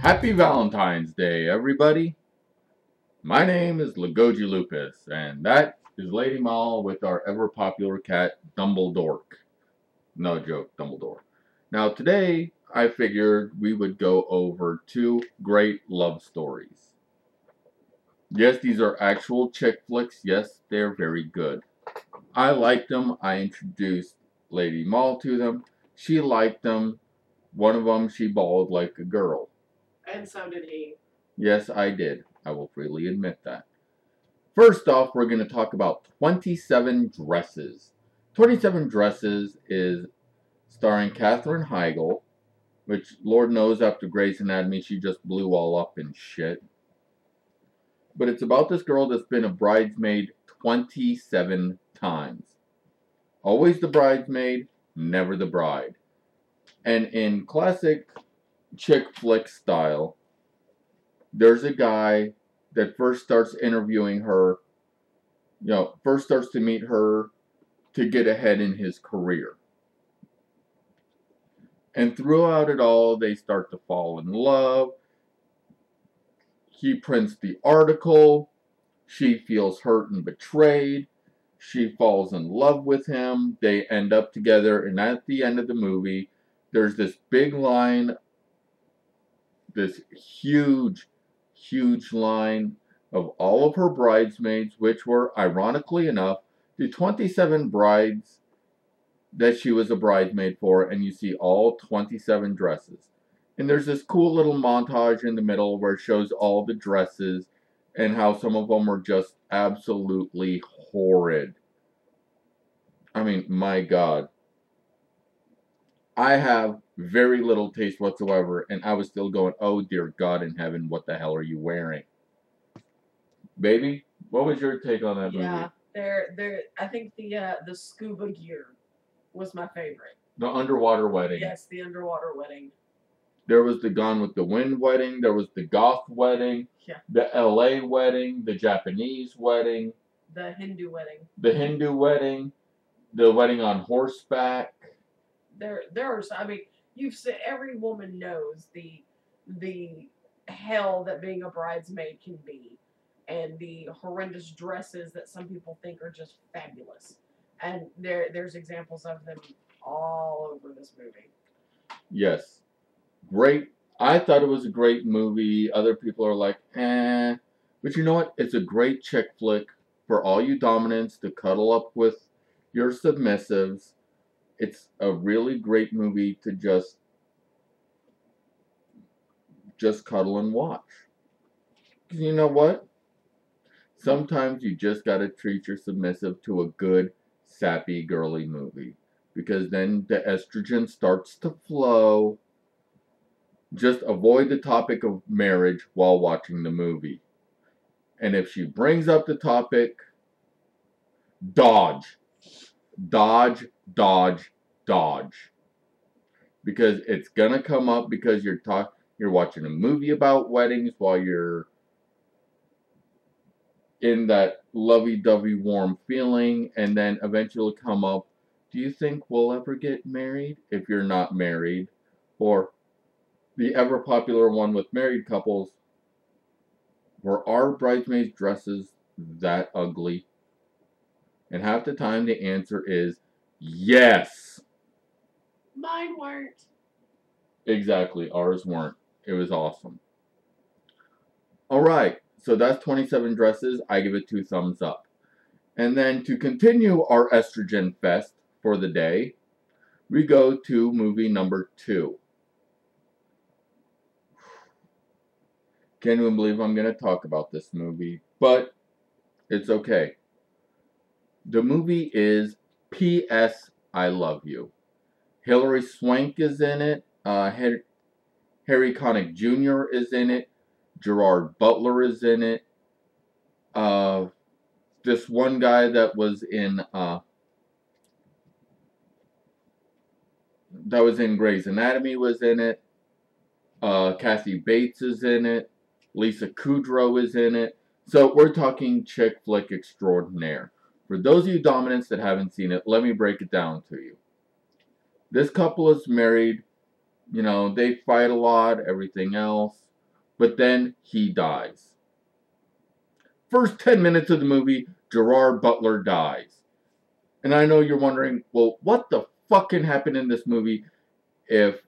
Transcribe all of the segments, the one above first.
Happy Valentine's Day, everybody. My name is Lagoji Lupus, and that is Lady Mal with our ever-popular cat, Dumbledore. No joke, Dumbledore. Now, today, I figured we would go over two great love stories. Yes, these are actual chick flicks. Yes, they're very good. I liked them. I introduced Lady Mal to them. She liked them. One of them, she bawled like a girl. And so did he. Yes, I did. I will freely admit that. First off, we're going to talk about 27 Dresses. 27 Dresses is starring Katherine Heigl, which Lord knows after Grey's Anatomy she just blew all up and shit. But it's about this girl that's been a bridesmaid 27 times. Always the bridesmaid, never the bride. And in classic chick flick style, there's a guy that first starts interviewing her, first starts to meet her to get ahead in his career. And throughout it all, they start to fall in love. He prints the article. She feels hurt and betrayed. She falls in love with him. They end up together. And at the end of the movie, there's this big line, this huge, huge line of all of her bridesmaids, which were, ironically enough, the 27 brides that she was a bridesmaid for, and you see all 27 dresses. And there's this cool little montage in the middle where it shows all the dresses and how some of them were just absolutely horrid. I mean, my God. I have very little taste whatsoever, and I was still going, oh dear God in heaven, what the hell are you wearing? Baby, what was your take on that movie? Yeah, I think the scuba gear was my favorite. The underwater wedding. Yes, the underwater wedding. There was the Gone with the Wind wedding. There was the Goth wedding. Yeah. The LA wedding. The Japanese wedding. The Hindu wedding. The Hindu wedding. The wedding on horseback. There are. I mean, you've said every woman knows the hell that being a bridesmaid can be, and the horrendous dresses that some people think are just fabulous. And there's examples of them all over this movie. Yes. Great. I thought it was a great movie. Other people are like, eh. But you know what? It's a great chick flick for all you dominants to cuddle up with your submissives. It's a really great movie to just cuddle and watch. Because you know what? Sometimes you just gotta treat your submissive to a good, sappy, girly movie. Because then the estrogen starts to flow. Just avoid the topic of marriage while watching the movie. And if she brings up the topic, dodge. Dodge, dodge, dodge. Because it's gonna come up because you're watching a movie about weddings while you're in that lovey-dovey warm feeling, and then eventually come up, do you think we'll ever get married if you're not married? Or the ever popular one with married couples, were our bridesmaids' dresses that ugly? And half the time the answer is yes. Mine weren't. Exactly, ours weren't. It was awesome. Alright, so that's 27 dresses. I give it 2 thumbs up. And then to continue our estrogen fest for the day, we go to movie number 2. Can't even believe I'm going to talk about this movie, but it's okay. The movie is P.S. I Love You. Hilary Swank is in it. Harry Connick Jr. is in it. Gerard Butler is in it. This one guy that was in Grey's Anatomy was in it. Kathy Bates is in it. Lisa Kudrow is in it. So we're talking chick flick extraordinaire. For those of you dominants that haven't seen it, let me break it down to you. This couple is married. You know, they fight a lot, everything else. But then he dies. First 10 minutes of the movie, Gerard Butler dies. And I know you're wondering, well, what the fucking happened in this movie if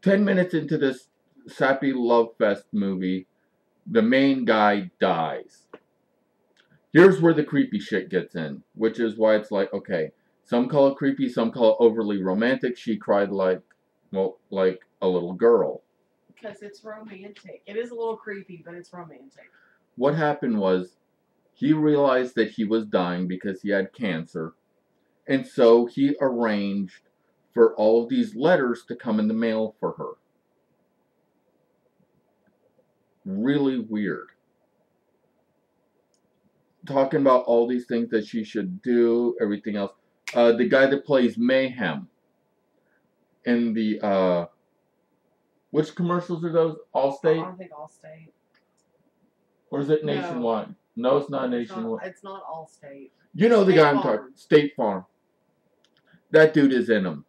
10 minutes into this sappy love fest movie, the main guy dies? Here's where the creepy shit gets in, which is why it's like, okay, some call it creepy, some call it overly romantic. She cried like, well, like a little girl. Because it's romantic. It is a little creepy, but it's romantic. What happened was he realized that he was dying because he had cancer, and so he arranged for all of these letters to come in the mail for her. Really weird. Talking about all these things that she should do, everything else. The guy that plays Mayhem in the which commercials are those? Allstate? I think Allstate. Or is it Nationwide? No, it's not Nationwide. It's not Allstate. You know the State guy I'm Farm. talking. State Farm. That dude is in them.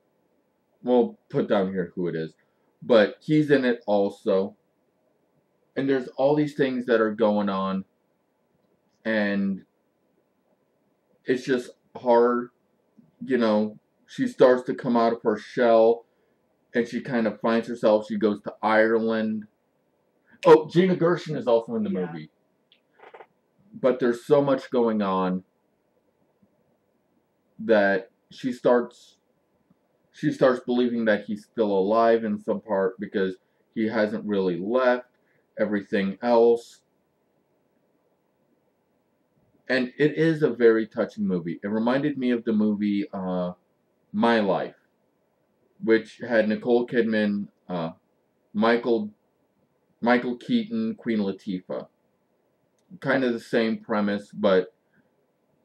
We'll put down here who it is. But he's in it also. And there's all these things that are going on. And it's just hard. You know, she starts to come out of her shell. And she kind of finds herself. She goes to Ireland. Oh, Gina Gershon is also in the movie. But there's so much going on that she starts believing that he's still alive in some part because he hasn't really left everything else. And it is a very touching movie. It reminded me of the movie My Life, which had Nicole Kidman, Michael Keaton, Queen Latifah. Kind of the same premise, but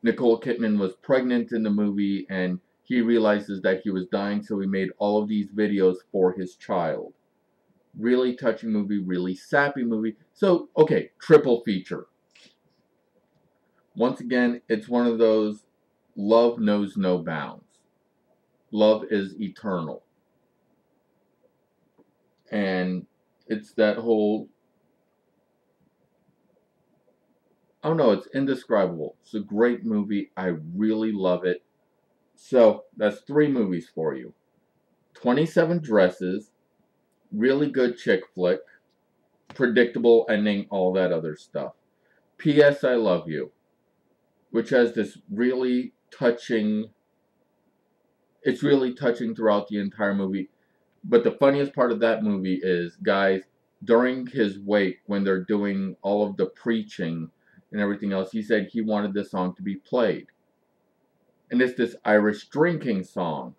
Nicole Kidman was pregnant in the movie, and he realizes that he was dying, so he made all of these videos for his child. Really touching movie, really sappy movie. So, okay, triple feature. Once again, it's one of those love knows no bounds. Love is eternal. And it's that whole, I don't know, it's indescribable. It's a great movie. I really love it. So, that's 3 movies for you. 27 Dresses, really good chick flick, predictable ending, all that other stuff. P.S. I Love You, which has this really touching, it's really touching throughout the entire movie. But the funniest part of that movie is, guys, during his wake, when they're doing all of the preaching and everything else, he said he wanted this song to be played. And it's this Irish drinking song.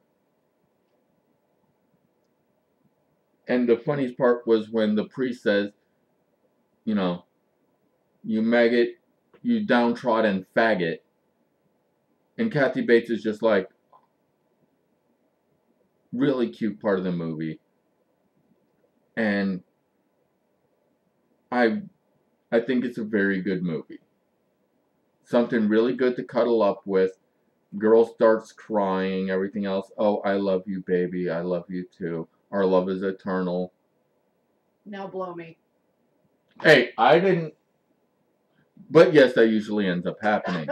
And the funniest part was when the priest says, you know, you maggot, you downtrodden faggot. And Kathy Bates is just like, really cute part of the movie. And I think it's a very good movie. Something really good to cuddle up with. Girl starts crying, everything else. Oh, I love you, baby. I love you too. Our love is eternal. Now blow me. Hey, I didn't. But yes, that usually ends up happening.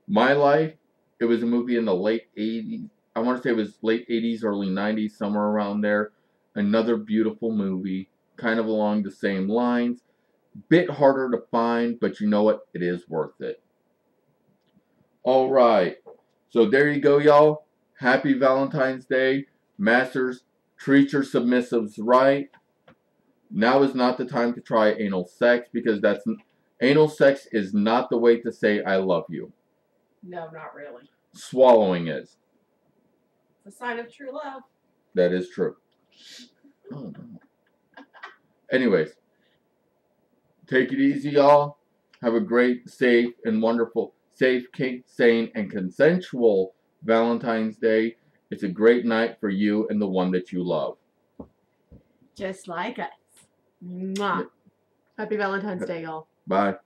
My Life, it was a movie in the late 80s. I want to say it was late 80s, early 90s, somewhere around there. Another beautiful movie, kind of along the same lines. Bit harder to find, but you know what? It is worth it. All right. So there you go, y'all. Happy Valentine's Day. Masters, treat your submissives right. Now is not the time to try anal sex because anal sex is not the way to say I love you. No, not really. Swallowing is. It's a sign of true love. That is true. Oh, no. Anyways, take it easy, y'all. Have a great, safe, and wonderful, safe, sane, and consensual Valentine's Day. It's a great night for you and the one that you love. Just like us. Mwah. Happy Valentine's Day, y'all. Bye.